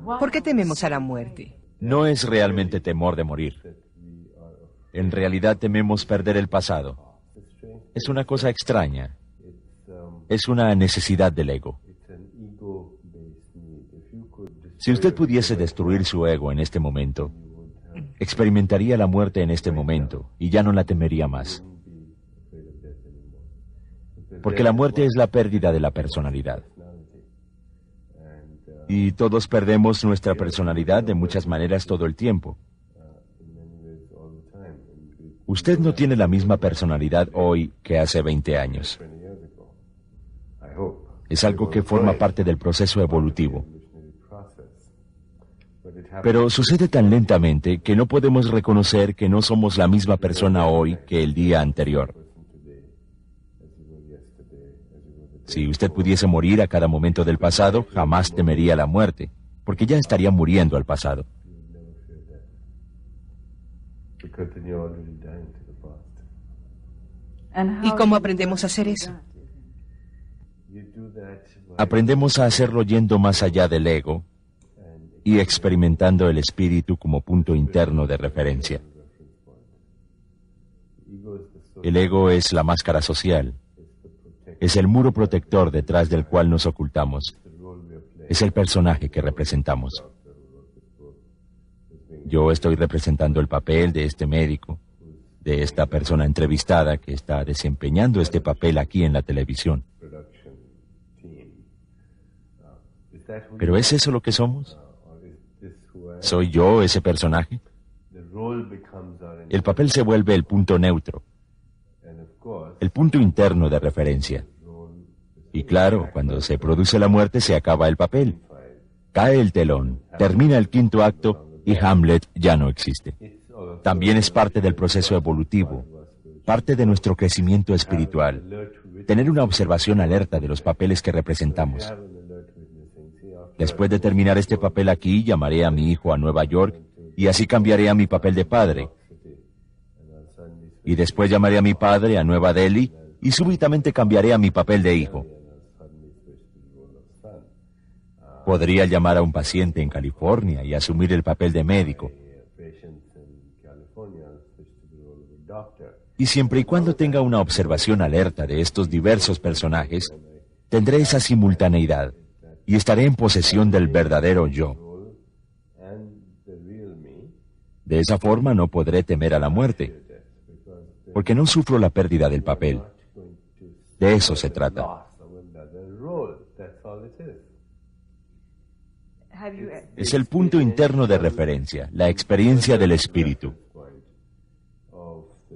¿Por qué tememos a la muerte? No es realmente temor de morir. En realidad tememos perder el pasado. Es una cosa extraña. Es una necesidad del ego. Si usted pudiese destruir su ego en este momento, experimentaría la muerte en este momento y ya no la temería más. Porque la muerte es la pérdida de la personalidad. Y todos perdemos nuestra personalidad de muchas maneras todo el tiempo. Usted no tiene la misma personalidad hoy que hace 20 años. Es algo que forma parte del proceso evolutivo. Pero sucede tan lentamente que no podemos reconocer que no somos la misma persona hoy que el día anterior. Si usted pudiese morir a cada momento del pasado, jamás temería la muerte, porque ya estaría muriendo al pasado. ¿Y cómo aprendemos a hacer eso? Aprendemos a hacerlo yendo más allá del ego y experimentando el espíritu como punto interno de referencia. El ego es la máscara social. Es el muro protector detrás del cual nos ocultamos. Es el personaje que representamos. Yo estoy representando el papel de este médico, de esta persona entrevistada que está desempeñando este papel aquí en la televisión. ¿Pero es eso lo que somos? ¿Soy yo ese personaje? El papel se vuelve el punto neutro, el punto interno de referencia. Y claro, cuando se produce la muerte se acaba el papel. Cae el telón, termina el quinto acto y Hamlet ya no existe. También es parte del proceso evolutivo, parte de nuestro crecimiento espiritual, tener una observación alerta de los papeles que representamos. Después de terminar este papel aquí, llamaré a mi hijo a Nueva York y así cambiaré a mi papel de padre. Y después llamaré a mi padre a Nueva Delhi y súbitamente cambiaré a mi papel de hijo. Podría llamar a un paciente en California y asumir el papel de médico. Y siempre y cuando tenga una observación alerta de estos diversos personajes, tendré esa simultaneidad y estaré en posesión del verdadero yo. De esa forma no podré temer a la muerte, porque no sufro la pérdida del papel. De eso se trata. Es el punto interno de referencia, la experiencia del espíritu.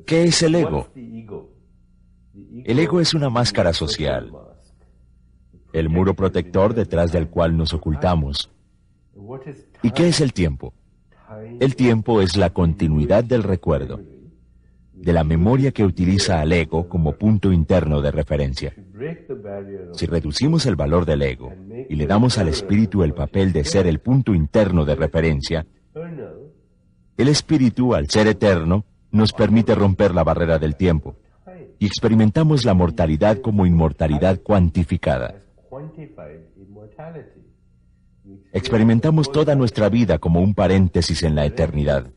¿Qué es el ego? El ego es una máscara social, el muro protector detrás del cual nos ocultamos. ¿Y qué es el tiempo? El tiempo es la continuidad del recuerdo, de la memoria que utiliza al ego como punto interno de referencia. Si reducimos el valor del ego y le damos al espíritu el papel de ser el punto interno de referencia, el espíritu, al ser eterno, nos permite romper la barrera del tiempo y experimentamos la mortalidad como inmortalidad cuantificada. Experimentamos toda nuestra vida como un paréntesis en la eternidad.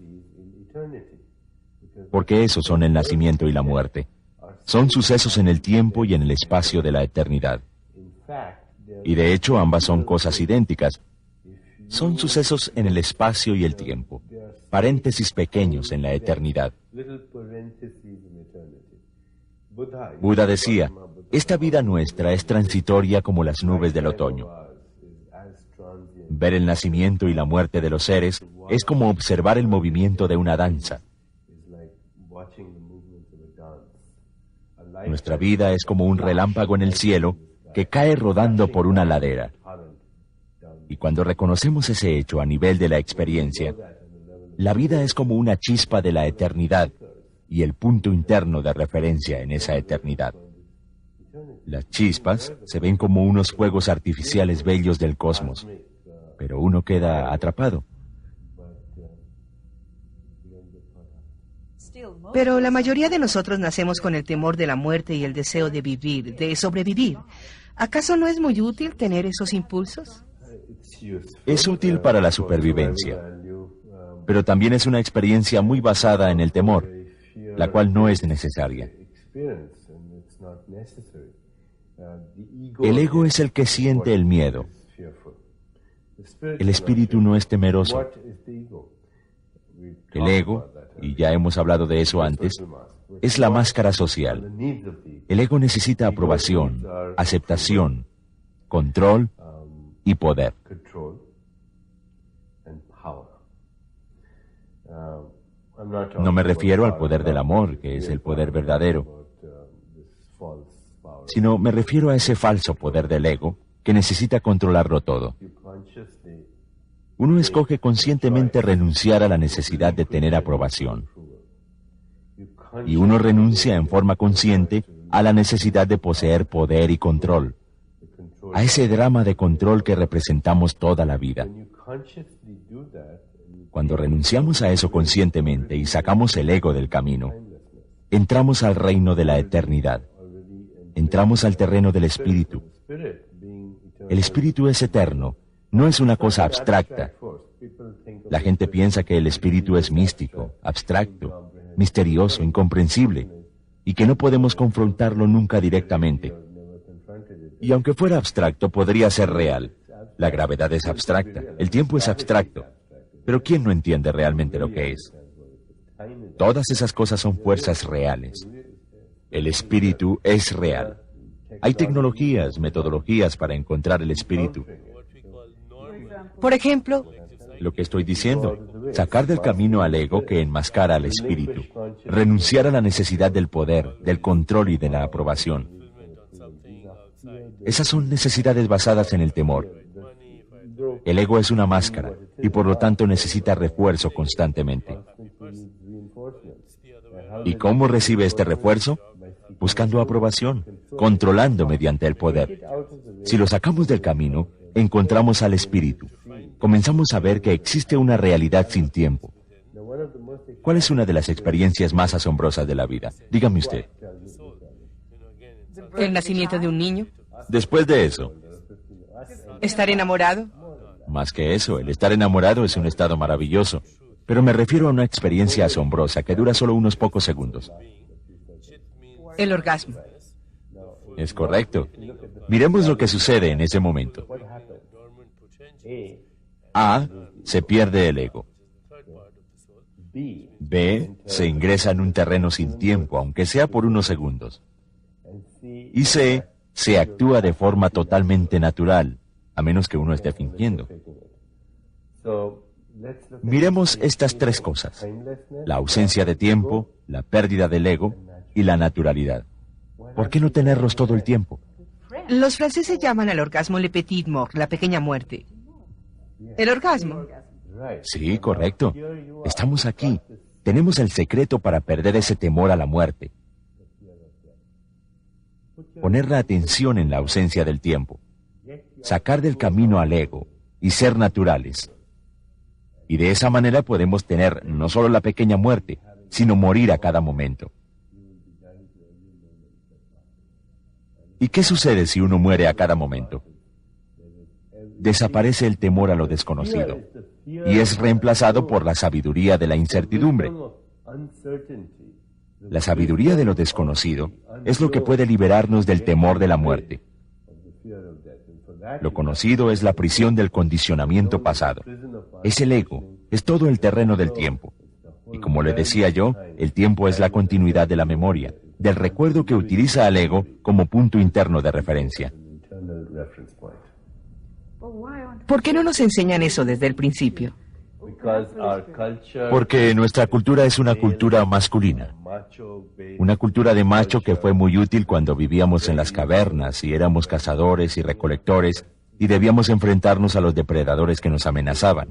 Porque esos son el nacimiento y la muerte. Son sucesos en el tiempo y en el espacio de la eternidad. Y de hecho ambas son cosas idénticas. Son sucesos en el espacio y el tiempo, paréntesis pequeños en la eternidad. Buda decía, esta vida nuestra es transitoria como las nubes del otoño. Ver el nacimiento y la muerte de los seres es como observar el movimiento de una danza. Nuestra vida es como un relámpago en el cielo que cae rodando por una ladera. Y cuando reconocemos ese hecho a nivel de la experiencia, la vida es como una chispa de la eternidad y el punto interno de referencia en esa eternidad. Las chispas se ven como unos fuegos artificiales bellos del cosmos, pero uno queda atrapado. Pero la mayoría de nosotros nacemos con el temor de la muerte y el deseo de vivir, de sobrevivir. ¿Acaso no es muy útil tener esos impulsos? Es útil para la supervivencia, pero también es una experiencia muy basada en el temor, la cual no es necesaria. El ego es el que siente el miedo. El espíritu no es temeroso. El ego, y ya hemos hablado de eso antes, es la máscara social. El ego necesita aprobación, aceptación, control y poder. No me refiero al poder del amor, que es el poder verdadero, sino me refiero a ese falso poder del ego que necesita controlarlo todo. Uno escoge conscientemente renunciar a la necesidad de tener aprobación. Y uno renuncia en forma consciente a la necesidad de poseer poder y control, a ese drama de control que representamos toda la vida. Cuando renunciamos a eso conscientemente y sacamos el ego del camino, entramos al reino de la eternidad. Entramos al terreno del espíritu. El espíritu es eterno, no es una cosa abstracta. La gente piensa que el espíritu es místico, abstracto, misterioso, incomprensible, y que no podemos confrontarlo nunca directamente. Y aunque fuera abstracto, podría ser real. La gravedad es abstracta, el tiempo es abstracto, pero ¿quién no entiende realmente lo que es? Todas esas cosas son fuerzas reales. El espíritu es real. Hay tecnologías, metodologías para encontrar el espíritu. Por ejemplo, Lo que estoy diciendo, sacar del camino al ego que enmascara al espíritu, renunciar a la necesidad del poder, del control y de la aprobación. Esas son necesidades basadas en el temor. El ego es una máscara y por lo tanto necesita refuerzo constantemente. ¿Y cómo recibe este refuerzo? Buscando aprobación, controlando mediante el poder. Si lo sacamos del camino, encontramos al espíritu. Comenzamos a ver que existe una realidad sin tiempo. ¿Cuál es una de las experiencias más asombrosas de la vida? Dígame usted. el nacimiento de un niño, Después de eso, estar enamorado, más que eso, el estar enamorado es un estado maravilloso. Pero me refiero a una experiencia asombrosa que dura solo unos pocos segundos. el orgasmo. Es correcto. Miremos lo que sucede en ese momento. A. Se pierde el ego. B. Se ingresa en un terreno sin tiempo, aunque sea por unos segundos. Y C. Se actúa de forma totalmente natural, a menos que uno esté fingiendo. Miremos estas tres cosas: la ausencia de tiempo, la pérdida del ego y la naturalidad. ¿Por qué no tenerlos todo el tiempo? Los franceses llaman al orgasmo le petit mort, la pequeña muerte. El orgasmo. Sí, correcto. Estamos aquí. Tenemos el secreto para perder ese temor a la muerte. Poner la atención en la ausencia del tiempo. Sacar del camino al ego y ser naturales. Y de esa manera podemos tener no solo la pequeña muerte, sino morir a cada momento. ¿Y qué sucede si uno muere a cada momento? Desaparece el temor a lo desconocido y es reemplazado por la sabiduría de la incertidumbre. La sabiduría de lo desconocido es lo que puede liberarnos del temor de la muerte. Lo conocido es la prisión del condicionamiento pasado. Es el ego, es todo el terreno del tiempo. Y como le decía yo, el tiempo es la continuidad de la memoria, del recuerdo que utiliza al ego como punto interno de referencia. ¿Por qué no nos enseñan eso desde el principio? Porque nuestra cultura es una cultura masculina. Una cultura de macho que fue muy útil cuando vivíamos en las cavernas y éramos cazadores y recolectores y debíamos enfrentarnos a los depredadores que nos amenazaban.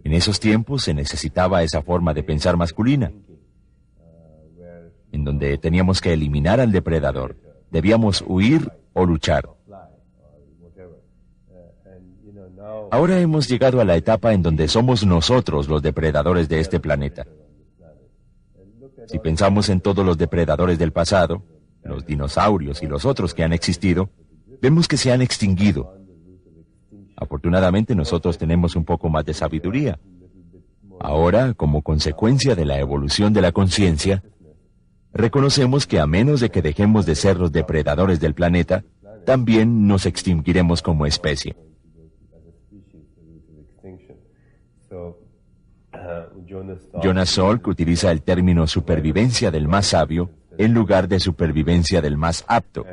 En esos tiempos se necesitaba esa forma de pensar masculina, en donde teníamos que eliminar al depredador. Debíamos huir o luchar. Ahora hemos llegado a la etapa en donde somos nosotros los depredadores de este planeta. Si pensamos en todos los depredadores del pasado, los dinosaurios y los otros que han existido, vemos que se han extinguido. Afortunadamente nosotros tenemos un poco más de sabiduría. Ahora, como consecuencia de la evolución de la conciencia, reconocemos que a menos de que dejemos de ser los depredadores del planeta, también nos extinguiremos como especie. Jonas Salk utiliza el término supervivencia del más sabio en lugar de supervivencia del más apto.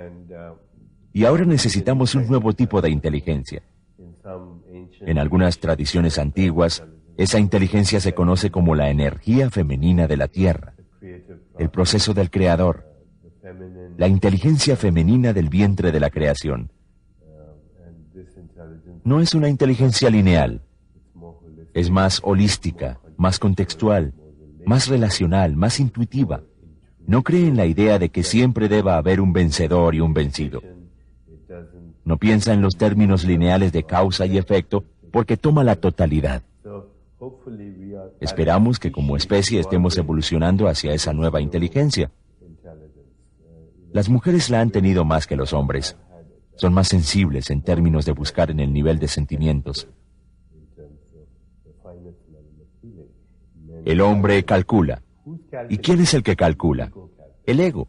Y ahora necesitamos un nuevo tipo de inteligencia. En algunas tradiciones antiguas, esa inteligencia se conoce como la energía femenina de la Tierra, el proceso del Creador, la inteligencia femenina del vientre de la creación. No es una inteligencia lineal, es más holística, más contextual, más relacional, más intuitiva. No cree en la idea de que siempre deba haber un vencedor y un vencido. No piensa en los términos lineales de causa y efecto porque toma la totalidad. Esperamos que como especie estemos evolucionando hacia esa nueva inteligencia. Las mujeres la han tenido más que los hombres. Son más sensibles en términos de buscar en el nivel de sentimientos. El hombre calcula. ¿Y quién es el que calcula? El ego.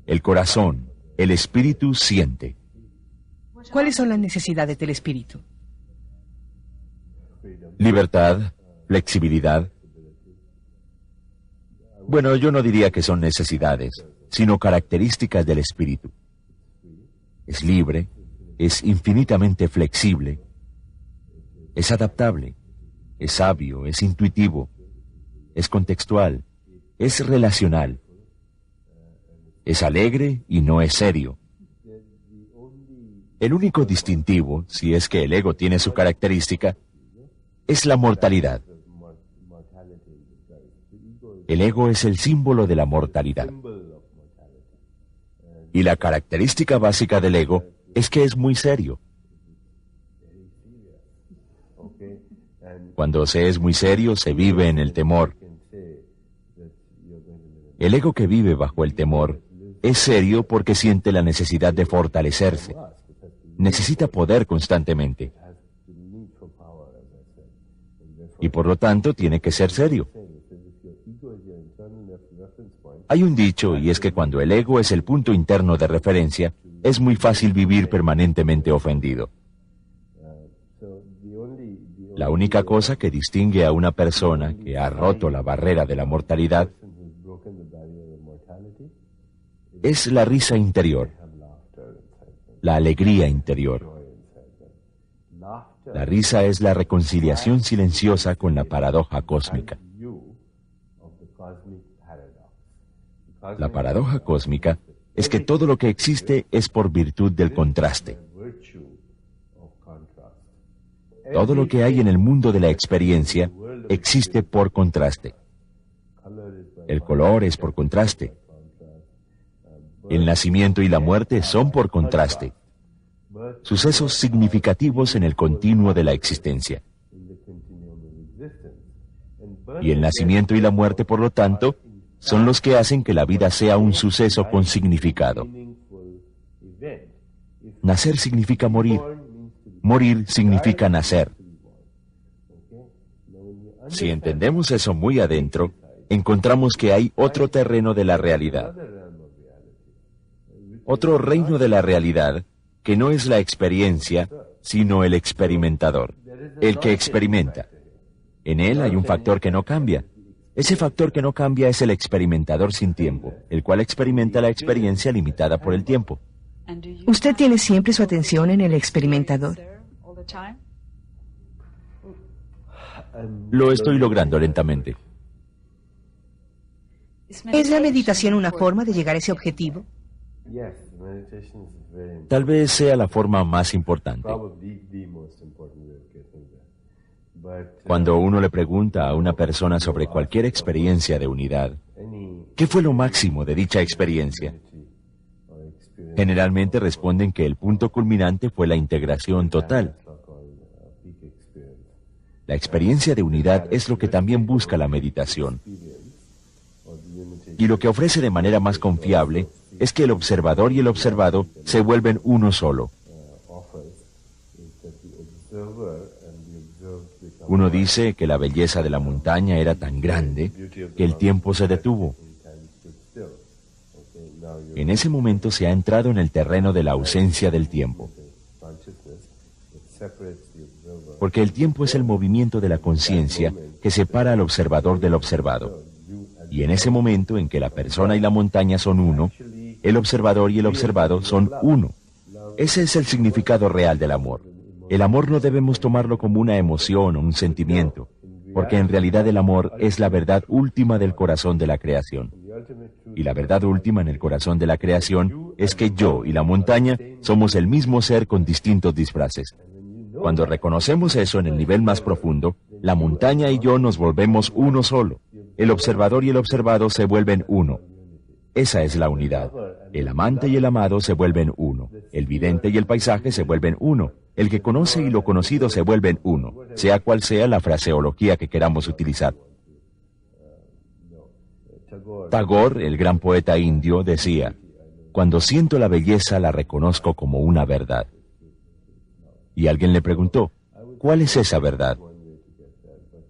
El corazón, el espíritu siente. ¿Cuáles son las necesidades del espíritu? Libertad, flexibilidad. Bueno, yo no diría que son necesidades, sino características del espíritu. Es libre, es infinitamente flexible, es adaptable, es sabio, es intuitivo, es contextual, es relacional, es alegre y no es serio. El único distintivo, si es que el ego tiene su característica, es la mortalidad. El ego es el símbolo de la mortalidad. Y la característica básica del ego es que es muy serio. Cuando se es muy serio, se vive en el temor. El ego que vive bajo el temor es serio porque siente la necesidad de fortalecerse. Necesita poder constantemente. Y por lo tanto tiene que ser serio. Hay un dicho, y es que cuando el ego es el punto interno de referencia, es muy fácil vivir permanentemente ofendido. La única cosa que distingue a una persona que ha roto la barrera de la mortalidad es la risa interior, la alegría interior. La risa es la reconciliación silenciosa con la paradoja cósmica. La paradoja cósmica es que todo lo que existe es por virtud del contraste. Todo lo que hay en el mundo de la experiencia existe por contraste. El color es por contraste. El nacimiento y la muerte son por contraste. Sucesos significativos en el continuo de la existencia. Y el nacimiento y la muerte, por lo tanto, son los que hacen que la vida sea un suceso con significado. Nacer significa morir. Morir significa nacer. Si entendemos eso muy adentro, encontramos que hay otro terreno de la realidad. Otro reino de la realidad que no es la experiencia, sino el experimentador, el que experimenta. En él hay un factor que no cambia. Ese factor que no cambia es el experimentador sin tiempo, el cual experimenta la experiencia limitada por el tiempo. ¿Usted tiene siempre su atención en el experimentador? Lo estoy logrando lentamente. ¿Es la meditación una forma de llegar a ese objetivo? Tal vez sea la forma más importante. Cuando uno le pregunta a una persona sobre cualquier experiencia de unidad, ¿qué fue lo máximo de dicha experiencia? Generalmente responden que el punto culminante fue la integración total. La experiencia de unidad es lo que también busca la meditación. Y lo que ofrece de manera más confiable es que el observador y el observado se vuelven uno solo. Uno dice que la belleza de la montaña era tan grande que el tiempo se detuvo. En ese momento se ha entrado en el terreno de la ausencia del tiempo. Porque el tiempo es el movimiento de la conciencia que separa al observador del observado. Y en ese momento en que la persona y la montaña son uno, el observador y el observado son uno. Ese es el significado real del amor. El amor no debemos tomarlo como una emoción o un sentimiento, porque en realidad el amor es la verdad última del corazón de la creación. Y la verdad última en el corazón de la creación es que yo y la montaña somos el mismo ser con distintos disfraces. Cuando reconocemos eso en el nivel más profundo, la montaña y yo nos volvemos uno solo. El observador y el observado se vuelven uno. Esa es la unidad. El amante y el amado se vuelven uno. El vidente y el paisaje se vuelven uno. El que conoce y lo conocido se vuelven uno, sea cual sea la fraseología que queramos utilizar. Tagore, el gran poeta indio, decía: cuando siento la belleza la reconozco como una verdad. Y alguien le preguntó: ¿cuál es esa verdad?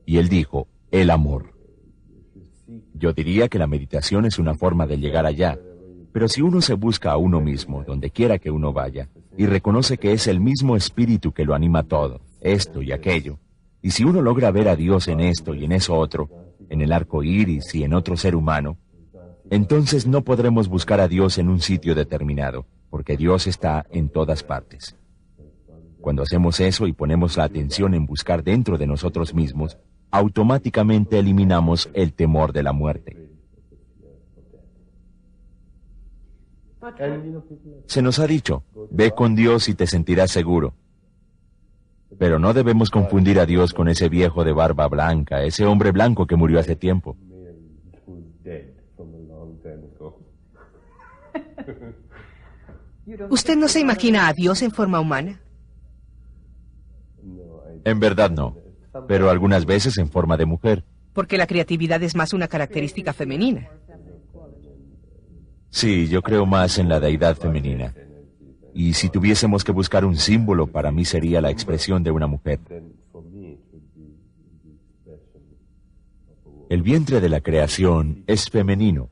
Y él dijo: el amor. Yo diría que la meditación es una forma de llegar allá, pero si uno se busca a uno mismo, donde quiera que uno vaya, y reconoce que es el mismo espíritu que lo anima todo, esto y aquello, y si uno logra ver a Dios en esto y en eso otro, en el arco iris y en otro ser humano, entonces no podremos buscar a Dios en un sitio determinado, porque Dios está en todas partes. Cuando hacemos eso y ponemos la atención en buscar dentro de nosotros mismos, automáticamente eliminamos el temor de la muerte. Se nos ha dicho: ve con Dios y te sentirás seguro. Pero no debemos confundir a Dios con ese viejo de barba blanca, ese hombre blanco que murió hace tiempo. ¿Usted no se imagina a Dios en forma humana? En verdad no, pero algunas veces en forma de mujer. Porque la creatividad es más una característica femenina. Sí, yo creo más en la deidad femenina. Y si tuviésemos que buscar un símbolo, para mí sería la expresión de una mujer. El vientre de la creación es femenino.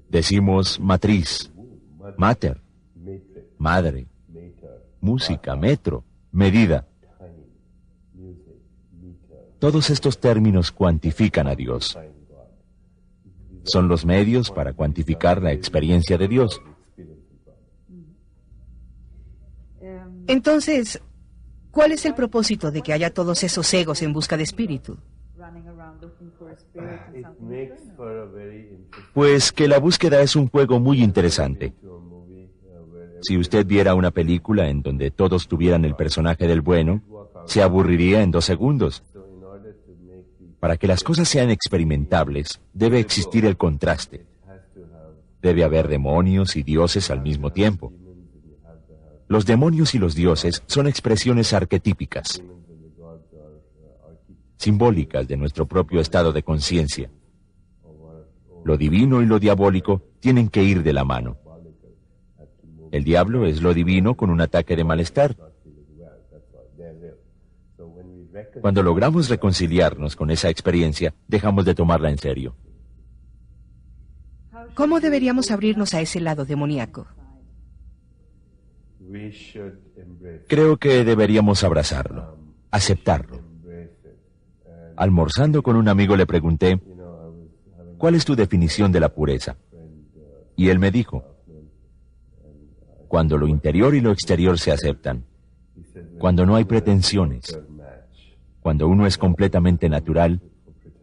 Decimos matriz, mater, madre, música, metro, medida. Todos estos términos cuantifican a Dios. Son los medios para cuantificar la experiencia de Dios. Entonces, ¿cuál es el propósito de que haya todos esos egos en busca de espíritu? Pues que la búsqueda es un juego muy interesante. Si usted viera una película en donde todos tuvieran el personaje del bueno, se aburriría en 2 segundos. Para que las cosas sean experimentables, debe existir el contraste. Debe haber demonios y dioses al mismo tiempo. Los demonios y los dioses son expresiones arquetípicas, simbólicas de nuestro propio estado de conciencia. Lo divino y lo diabólico tienen que ir de la mano. El diablo es lo divino con un ataque de malestar. Cuando logramos reconciliarnos con esa experiencia, dejamos de tomarla en serio. ¿Cómo deberíamos abrirnos a ese lado demoníaco? Creo que deberíamos abrazarlo, aceptarlo. Almorzando con un amigo le pregunté: ¿cuál es tu definición de la pureza? Y él me dijo: cuando lo interior y lo exterior se aceptan, cuando no hay pretensiones, cuando uno es completamente natural,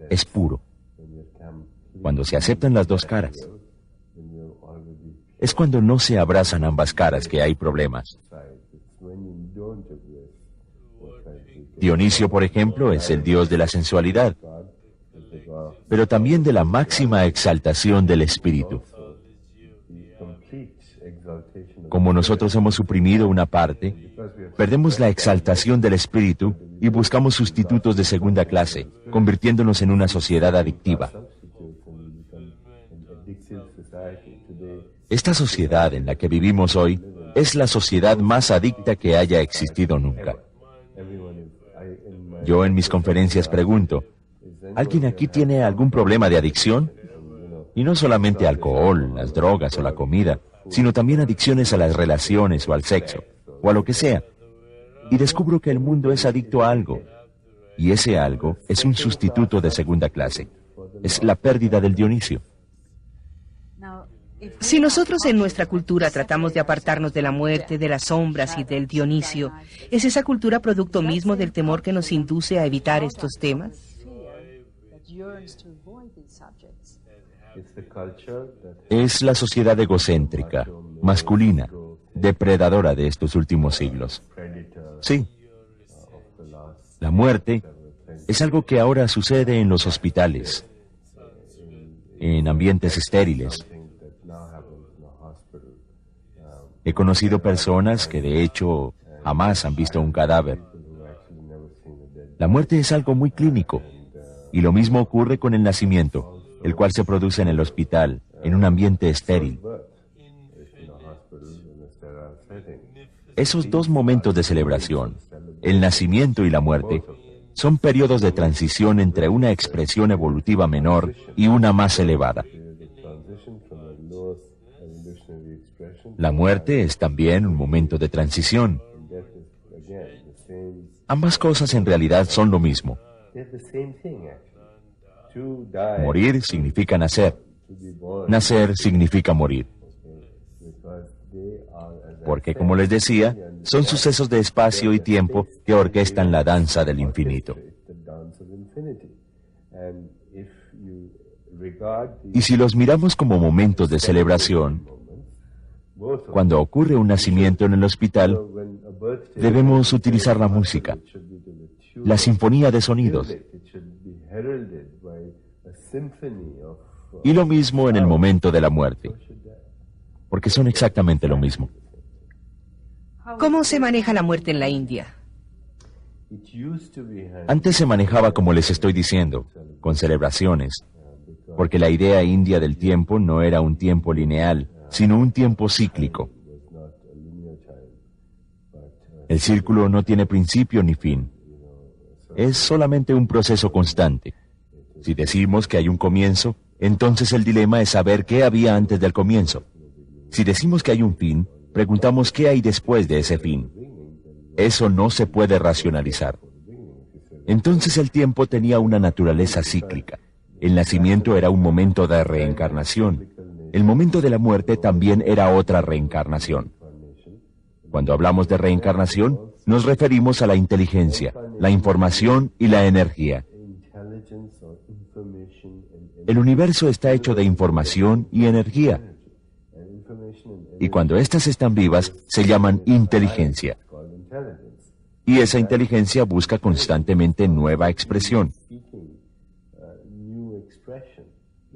es puro. Cuando se aceptan las 2 caras. Es cuando no se abrazan ambas caras que hay problemas. Dionisio, por ejemplo, es el dios de la sensualidad, pero también de la máxima exaltación del espíritu. Como nosotros hemos suprimido una parte, perdemos la exaltación del espíritu y buscamos sustitutos de segunda clase, convirtiéndonos en una sociedad adictiva. Esta sociedad en la que vivimos hoy es la sociedad más adicta que haya existido nunca. Yo en mis conferencias pregunto, ¿alguien aquí tiene algún problema de adicción? Y no solamente alcohol, las drogas o la comida, sino también adicciones a las relaciones o al sexo, o a lo que sea. Y descubro que el mundo es adicto a algo. Y ese algo es un sustituto de segunda clase. Es la pérdida del Dionisio. Si nosotros en nuestra cultura tratamos de apartarnos de la muerte, de las sombras y del Dionisio, ¿es esa cultura producto mismo del temor que nos induce a evitar estos temas? Es la sociedad egocéntrica, masculina, depredadora de estos últimos siglos. Sí. La muerte es algo que ahora sucede en los hospitales, en ambientes estériles. He conocido personas que de hecho jamás han visto un cadáver. La muerte es algo muy clínico, y lo mismo ocurre con el nacimiento, el cual se produce en el hospital, en un ambiente estéril. Esos dos momentos de celebración, el nacimiento y la muerte, son periodos de transición entre una expresión evolutiva menor y una más elevada. La muerte es también un momento de transición. Ambas cosas en realidad son lo mismo. Morir significa nacer. Nacer significa morir. Porque, como les decía, son sucesos de espacio y tiempo que orquestan la danza del infinito. Y si los miramos como momentos de celebración, cuando ocurre un nacimiento en el hospital, debemos utilizar la música, la sinfonía de sonidos. Y lo mismo en el momento de la muerte, porque son exactamente lo mismo. ¿Cómo se maneja la muerte en la India? Antes se manejaba como les estoy diciendo, con celebraciones, porque la idea india del tiempo no era un tiempo lineal, sino un tiempo cíclico. El círculo no tiene principio ni fin. Es solamente un proceso constante. Si decimos que hay un comienzo, entonces el dilema es saber qué había antes del comienzo. Si decimos que hay un fin, preguntamos qué hay después de ese fin. Eso no se puede racionalizar. Entonces el tiempo tenía una naturaleza cíclica. El nacimiento era un momento de reencarnación. El momento de la muerte también era otra reencarnación. Cuando hablamos de reencarnación, nos referimos a la inteligencia, la información y la energía. El universo está hecho de información y energía. Y cuando éstas están vivas, se llaman inteligencia. Y esa inteligencia busca constantemente nueva expresión.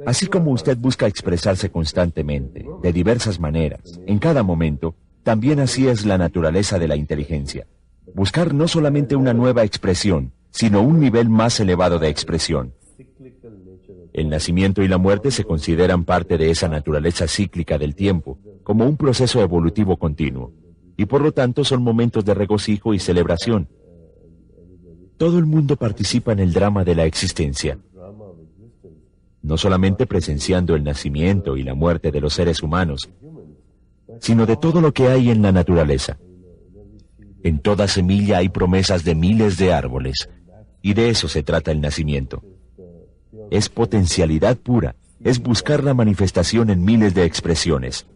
Así como usted busca expresarse constantemente, de diversas maneras, en cada momento, también así es la naturaleza de la inteligencia. Buscar no solamente una nueva expresión, sino un nivel más elevado de expresión. El nacimiento y la muerte se consideran parte de esa naturaleza cíclica del tiempo, como un proceso evolutivo continuo, y por lo tanto son momentos de regocijo y celebración. Todo el mundo participa en el drama de la existencia, no solamente presenciando el nacimiento y la muerte de los seres humanos, sino de todo lo que hay en la naturaleza. En toda semilla hay promesas de miles de árboles, y de eso se trata el nacimiento. Es potencialidad pura, es buscar la manifestación en miles de expresiones.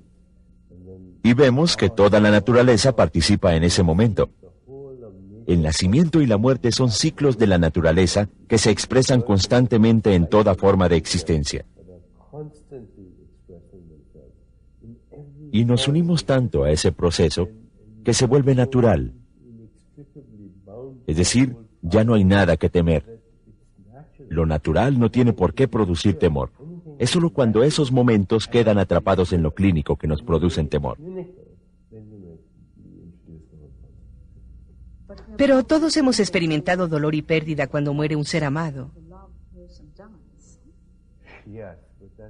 Y vemos que toda la naturaleza participa en ese momento. El nacimiento y la muerte son ciclos de la naturaleza que se expresan constantemente en toda forma de existencia. Y nos unimos tanto a ese proceso que se vuelve natural. Es decir, ya no hay nada que temer. Lo natural no tiene por qué producir temor. Es solo cuando esos momentos quedan atrapados en lo clínico que nos producen temor. Pero todos hemos experimentado dolor y pérdida cuando muere un ser amado.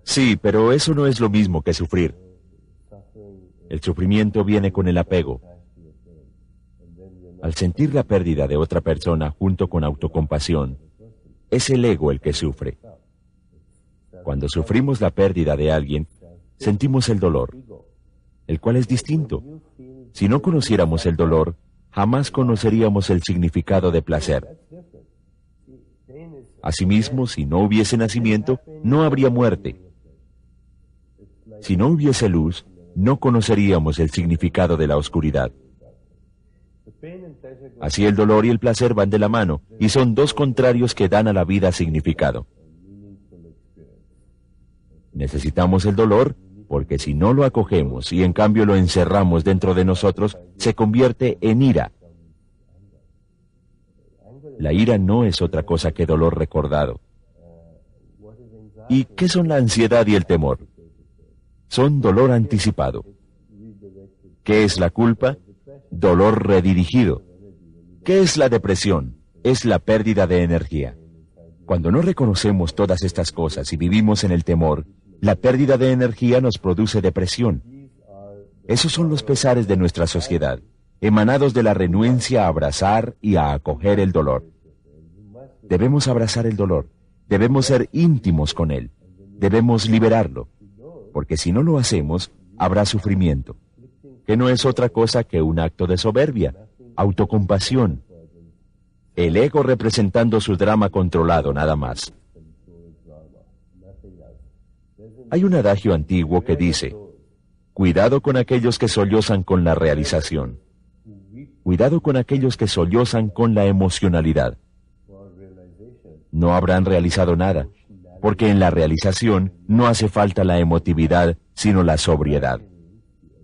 Sí, pero eso no es lo mismo que sufrir. El sufrimiento viene con el apego. Al sentir la pérdida de otra persona junto con autocompasión, es el ego el que sufre. Cuando sufrimos la pérdida de alguien, sentimos el dolor, el cual es distinto. Si no conociéramos el dolor, jamás conoceríamos el significado de placer. Asimismo, si no hubiese nacimiento, no habría muerte. Si no hubiese luz, no conoceríamos el significado de la oscuridad. Así el dolor y el placer van de la mano, y son dos contrarios que dan a la vida significado. Necesitamos el dolor, porque si no lo acogemos y en cambio lo encerramos dentro de nosotros, se convierte en ira. La ira no es otra cosa que dolor recordado. ¿Y qué son la ansiedad y el temor? Son dolor anticipado. ¿Qué es la culpa? Dolor redirigido. ¿Qué es la depresión? Es la pérdida de energía. Cuando no reconocemos todas estas cosas y vivimos en el temor, la pérdida de energía nos produce depresión. Esos son los pesares de nuestra sociedad, emanados de la renuencia a abrazar y a acoger el dolor. Debemos abrazar el dolor, debemos ser íntimos con él, debemos liberarlo, porque si no lo hacemos, habrá sufrimiento, que no es otra cosa que un acto de soberbia, autocompasión, el ego representando su drama controlado nada más. Hay un adagio antiguo que dice, cuidado con aquellos que sollozan con la realización. Cuidado con aquellos que sollozan con la emocionalidad. No habrán realizado nada, porque en la realización no hace falta la emotividad, sino la sobriedad.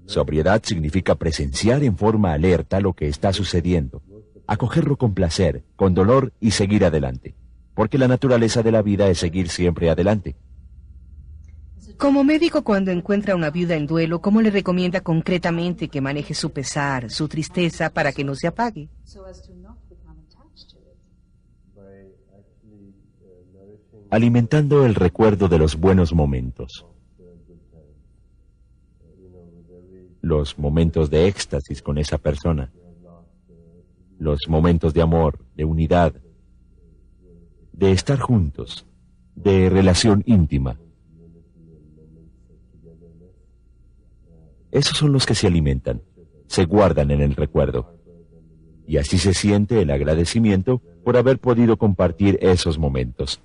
Sobriedad significa presenciar en forma alerta lo que está sucediendo, acogerlo con placer, con dolor y seguir adelante, porque la naturaleza de la vida es seguir siempre adelante. Como médico, cuando encuentra a una viuda en duelo, ¿cómo le recomienda concretamente que maneje su pesar, su tristeza, para que no se apague? Alimentando el recuerdo de los buenos momentos. Los momentos de éxtasis con esa persona. Los momentos de amor, de unidad, de estar juntos, de relación íntima. Esos son los que se alimentan, se guardan en el recuerdo. Y así se siente el agradecimiento por haber podido compartir esos momentos.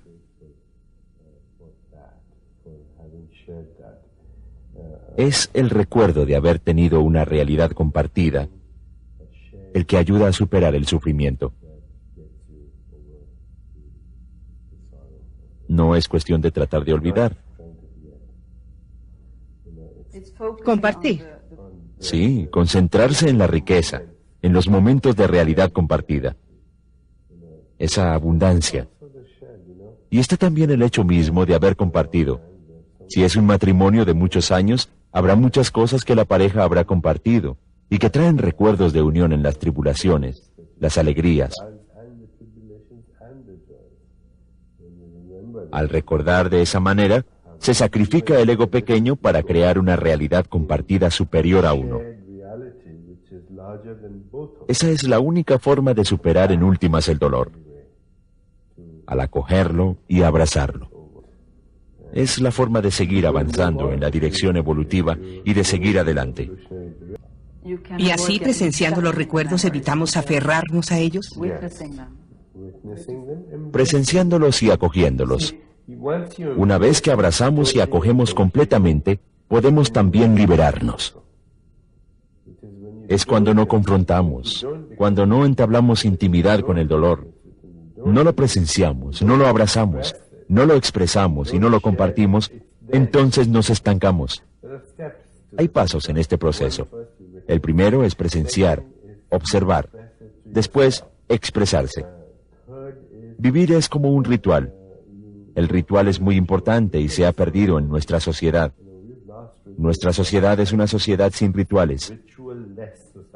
Es el recuerdo de haber tenido una realidad compartida el que ayuda a superar el sufrimiento. No es cuestión de tratar de olvidar. Compartir. Sí, concentrarse en la riqueza, en los momentos de realidad compartida. Esa abundancia. Y está también el hecho mismo de haber compartido. Si es un matrimonio de muchos años, habrá muchas cosas que la pareja habrá compartido y que traen recuerdos de unión en las tribulaciones, las alegrías. Al recordar de esa manera, se sacrifica el ego pequeño para crear una realidad compartida superior a uno. Esa es la única forma de superar en últimas el dolor, al acogerlo y abrazarlo. Es la forma de seguir avanzando en la dirección evolutiva y de seguir adelante. Y así, presenciando los recuerdos, evitamos aferrarnos a ellos. Presenciándolos y acogiéndolos. Una vez que abrazamos y acogemos completamente, podemos también liberarnos. Es cuando no confrontamos, cuando no entablamos intimidad con el dolor. No lo presenciamos, no lo abrazamos, no lo expresamos y no lo compartimos, entonces nos estancamos. Hay pasos en este proceso. El primero es presenciar, observar. Después, expresarse. Vivir es como un ritual. El ritual es muy importante y se ha perdido en nuestra sociedad. Nuestra sociedad es una sociedad sin rituales.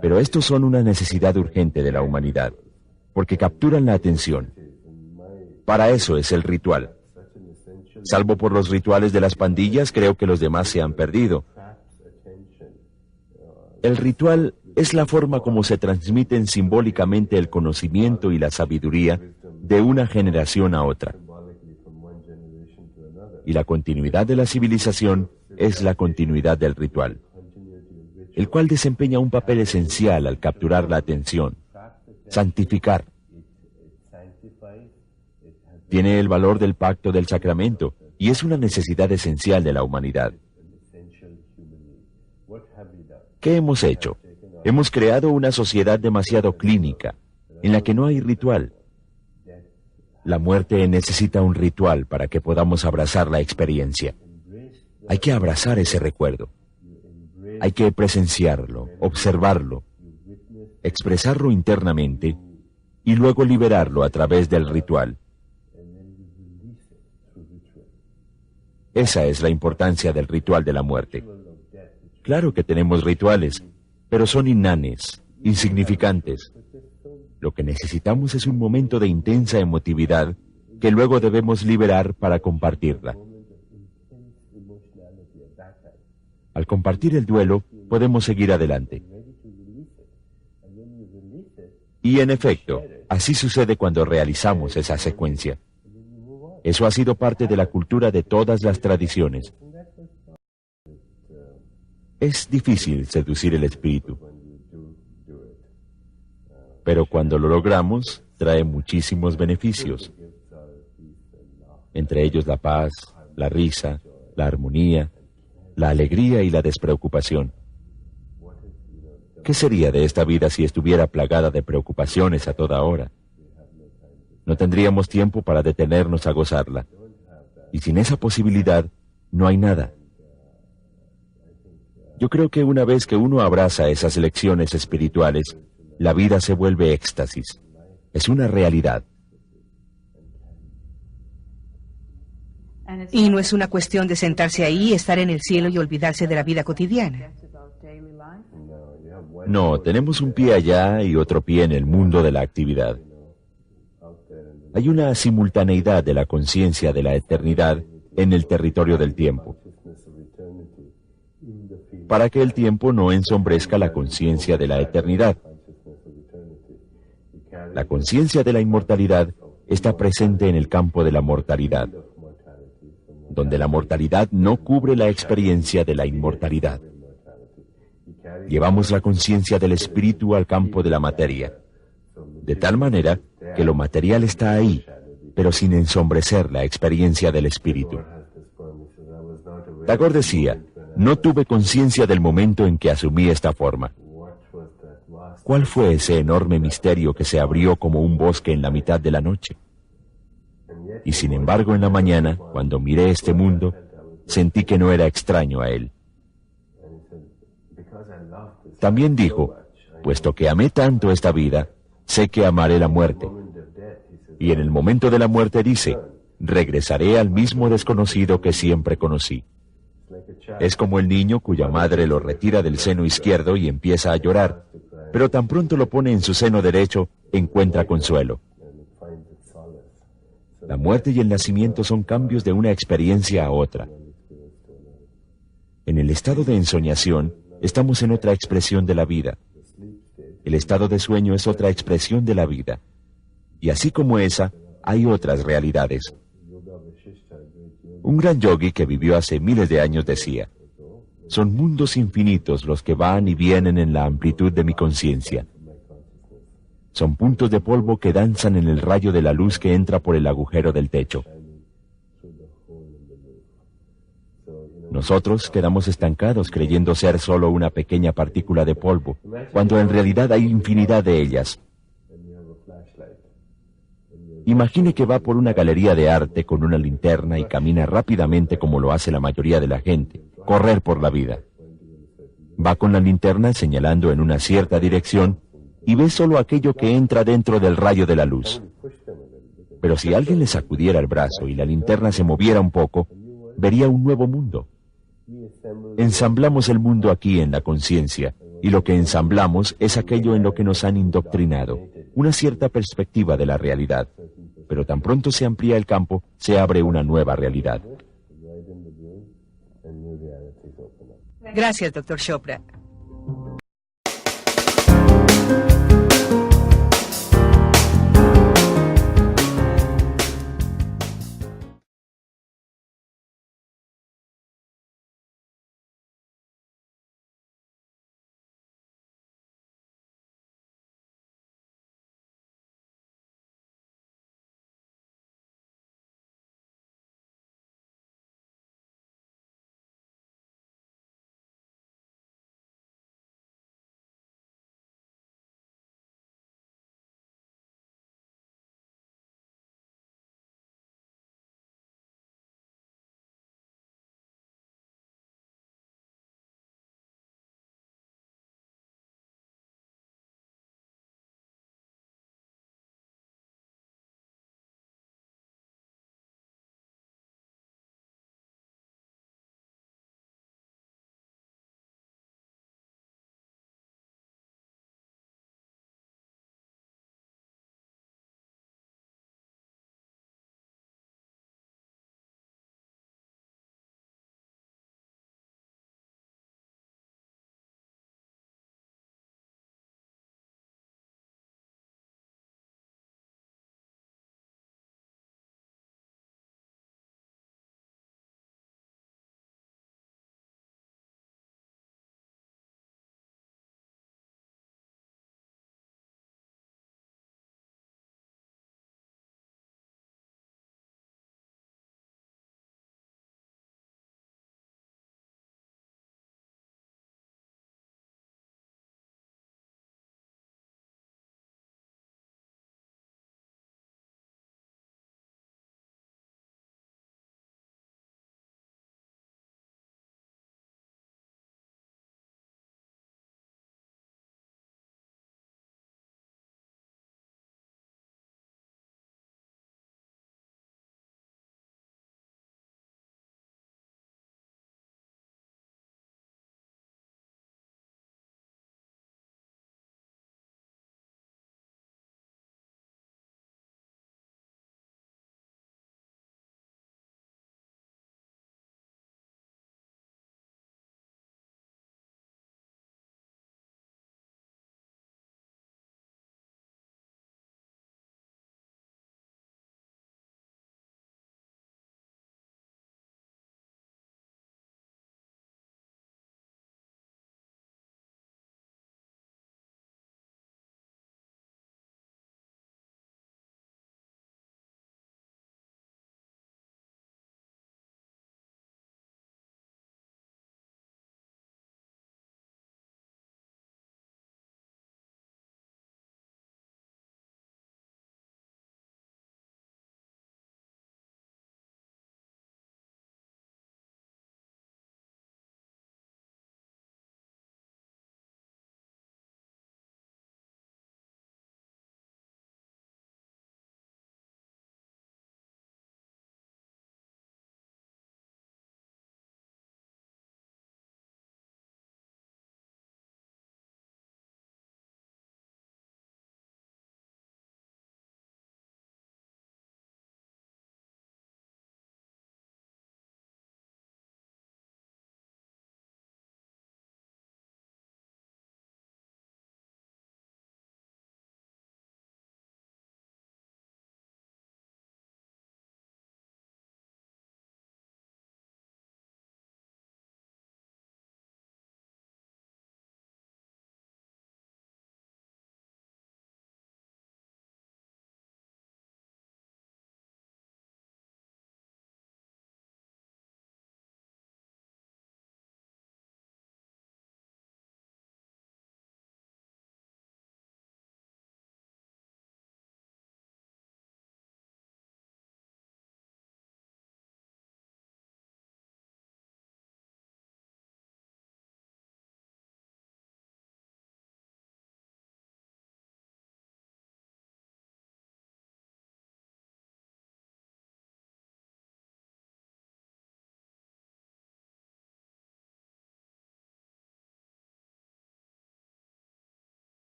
Pero estos son una necesidad urgente de la humanidad, porque capturan la atención. Para eso es el ritual. Salvo por los rituales de las pandillas, creo que los demás se han perdido. El ritual es la forma como se transmiten simbólicamente el conocimiento y la sabiduría de una generación a otra. Y la continuidad de la civilización es la continuidad del ritual, el cual desempeña un papel esencial al capturar la atención, santificar. Tiene el valor del pacto del sacramento y es una necesidad esencial de la humanidad. ¿Qué hemos hecho? Hemos creado una sociedad demasiado clínica, en la que no hay ritual. La muerte necesita un ritual para que podamos abrazar la experiencia. Hay que abrazar ese recuerdo. Hay que presenciarlo, observarlo, expresarlo internamente y luego liberarlo a través del ritual. Esa es la importancia del ritual de la muerte. Claro que tenemos rituales, pero son inanes, insignificantes. Lo que necesitamos es un momento de intensa emotividad que luego debemos liberar para compartirla. Al compartir el duelo, podemos seguir adelante. Y en efecto, así sucede cuando realizamos esa secuencia. Eso ha sido parte de la cultura de todas las tradiciones. Es difícil seducir el espíritu, pero cuando lo logramos, trae muchísimos beneficios. Entre ellos la paz, la risa, la armonía, la alegría y la despreocupación. ¿Qué sería de esta vida si estuviera plagada de preocupaciones a toda hora? No tendríamos tiempo para detenernos a gozarla. Y sin esa posibilidad, no hay nada. Yo creo que una vez que uno abraza esas lecciones espirituales, la vida se vuelve éxtasis. Es una realidad. Y no es una cuestión de sentarse ahí, estar en el cielo y olvidarse de la vida cotidiana. No, tenemos un pie allá y otro pie en el mundo de la actividad. Hay una simultaneidad de la conciencia de la eternidad en el territorio del tiempo, para que el tiempo no ensombrezca la conciencia de la eternidad. La conciencia de la inmortalidad está presente en el campo de la mortalidad, donde la mortalidad no cubre la experiencia de la inmortalidad. Llevamos la conciencia del espíritu al campo de la materia, de tal manera que lo material está ahí, pero sin ensombrecer la experiencia del espíritu. Tagore decía, no tuve conciencia del momento en que asumí esta forma. ¿Cuál fue ese enorme misterio que se abrió como un bosque en la mitad de la noche? Y sin embargo, en la mañana, cuando miré este mundo, sentí que no era extraño a él. También dijo, puesto que amé tanto esta vida, sé que amaré la muerte. Y en el momento de la muerte dice, regresaré al mismo desconocido que siempre conocí. Es como el niño cuya madre lo retira del seno izquierdo y empieza a llorar, pero tan pronto lo pone en su seno derecho, encuentra consuelo. La muerte y el nacimiento son cambios de una experiencia a otra. En el estado de ensoñación, estamos en otra expresión de la vida. El estado de sueño es otra expresión de la vida. Y así como esa, hay otras realidades. Un gran yogi que vivió hace miles de años decía, son mundos infinitos los que van y vienen en la amplitud de mi conciencia. Son puntos de polvo que danzan en el rayo de la luz que entra por el agujero del techo. Nosotros quedamos estancados creyendo ser solo una pequeña partícula de polvo, cuando en realidad hay infinidad de ellas. Imagine que va por una galería de arte con una linterna y camina rápidamente como lo hace la mayoría de la gente, correr por la vida. Va con la linterna señalando en una cierta dirección y ve solo aquello que entra dentro del rayo de la luz. Pero si alguien le sacudiera el brazo y la linterna se moviera un poco, vería un nuevo mundo. Ensamblamos el mundo aquí en la conciencia, y lo que ensamblamos es aquello en lo que nos han indoctrinado, una cierta perspectiva de la realidad. Pero tan pronto se amplía el campo, se abre una nueva realidad. Gracias, Dr. Chopra.